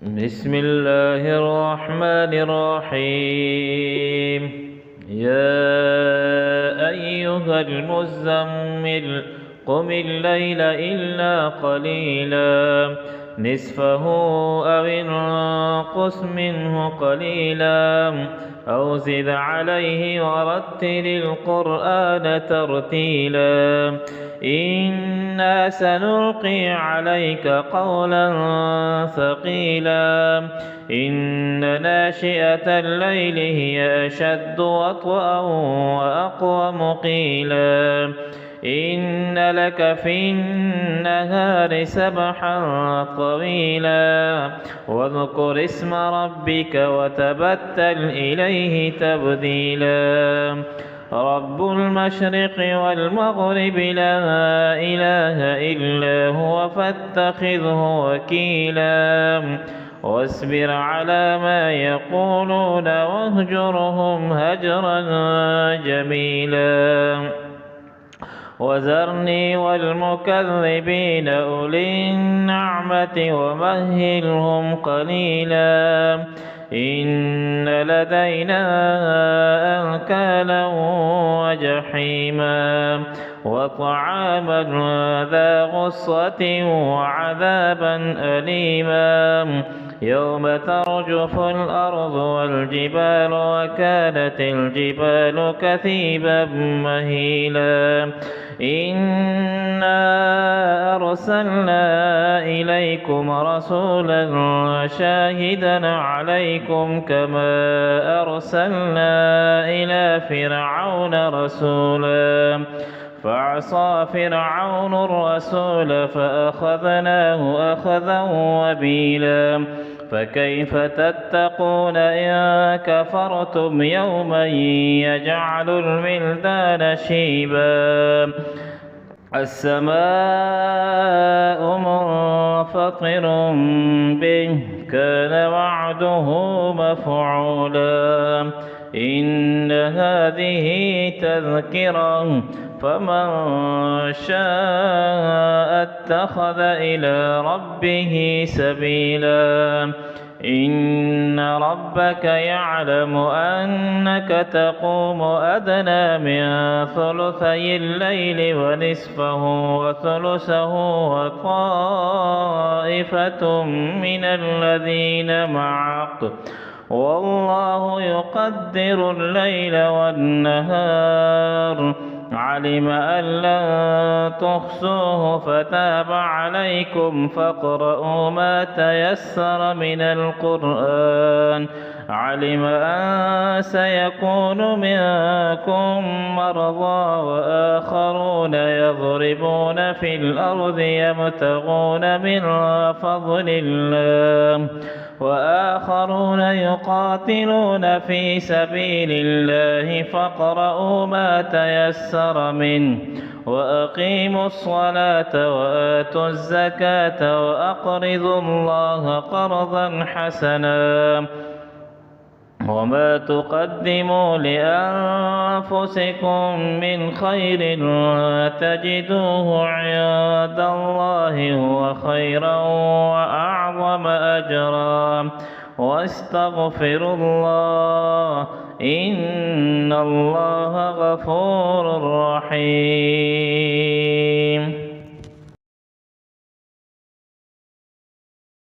بسم الله الرحمن الرحيم. يا أيها المزمل قم الليل إلا قليلا نصفه أو انقص منه قليلا أو زد عليه ورتل القرآن ترتيلا إنا سنلقي عليك قولا ثقيلا إن ناشئة الليل هي أشد وطئا وأقوم قيلا إن لك في النهار سبحا طويلا واذكر اسم ربك وتبتل إليه تبديلا رب المشرق والمغرب لا إله إلا هو فاتخذه وكيلا واصبر على ما يقولون واهجرهم هجرا جميلا وذرني والمكذبين أولي النعمة ومهلهم قليلا إن لدينا أنكالا وجحيما وطعاما ذا غصة وعذابا أليما يوم ترجف الأرض والجبال وكانت الجبال كثيبا مهيلا إنا أرسلنا إليكم رسولا شاهدا عليكم كما أرسلنا إلى فرعون رسولا فعصى فرعون الرسول فأخذناه أخذا وبيلا فكيف تتقون إن كفرتم يوما يجعل الولدان شيبا السماء منفطر به كان وعده مفعولا إن هذه تذكرة فمن شاء اتخذ إلى ربه سبيلا إن ربك يعلم أنك تقوم أدنى من ثلثي الليل ونصفه وثلثه وطائفة من الذين معك والله يقدر الليل والنهار علم أن لن تحصوه فتاب عليكم فاقرؤوا ما تيسر من القرآن علم أن سيكون منكم مرضى وآخرون يضربون في الأرض يبتغون من فضل الله وآخرون يقاتلون في سبيل الله فاقرؤوا ما تيسر منه وأقيموا الصلاة وآتوا الزكاة وأقرضوا الله قرضا حسنا وما تقدموا لأنفسكم من خير تجدوه عند الله هو خيرا وأعظم أجرا واستغفروا الله إن الله غفور رحيم.